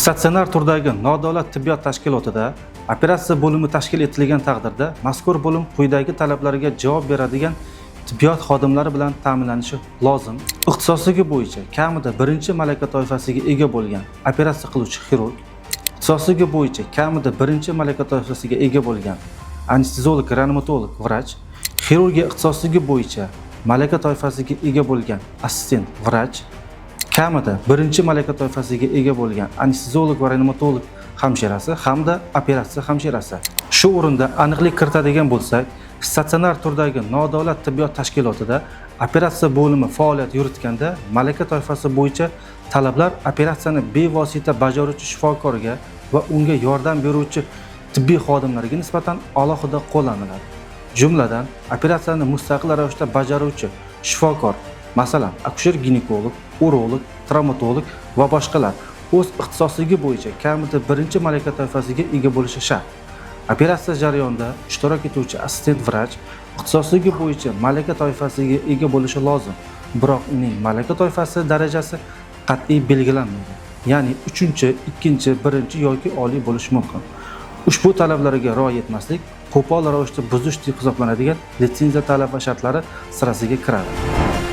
Statsionar turdagi nodavlat tibbiyot tashkilotida operatsiya bo'limi tashkil etilgan taqdirda mazkur bo'lim quyidagi talablarga javob beradigan tibbiyot xodimlari bilan ta'minlanishi lozim. Ixtisosligi bo'yicha kamida birinchi malaka toifasiga ega bo'lgan operatsiya qiluvchi xirurg, ixtisosligi bo'yicha kamida birinchi malaka toifasiga ega bo'lgan anesteziolog, reanimatolog, vrach, xirurgiya ixtisosligi bo'yicha malaka toifasiga ega bo'lgan assistent vrach, kamida birinchi malaka toifasiga ega bo'lgan anesteziolog va reanimatolog hamshirasi hamda operatsiya hamshirasi. Shu o'rinda aniqlik kiritadigan bo'lsak, statsionar turdagi nodavlat tibbiyot tashkilotida operatsiya bo'limi faoliyat yuritganda malaka toifasi bo'yicha talablar operatsiyani bevosita bajaruvchi shifokorga va unga yordam beruvchi tibbiy xodimlarga nisbatan alohida qo'llaniladi. Jumladan, operatsiyani mustaqil ravishda bajaruvchi shifokor, masalan, akusher-ginekolog, urolog, travmatolog va boshqalar o'z ixtisosligi bo'yicha kamida birinchi malaka toifasiga ega bo'lishi shart. Operatsiya jarayonida ishtirok etuvchi assistent vrach ixtisosligi bo'yicha malaka toifasiga ega bo'lishi lozim, biroq uning malaka toifasi darajasi qat'iy belgilanmaydi. Ya'ni 3-chi, 2-chi, 1-chi yoki oliy bo'lishi mumkin. Ushbu talablarga rioya etmaslik qo'pol ravishda buzish deb hisoblanadigan litsenziya talab va shartlari sirasiga kiradi.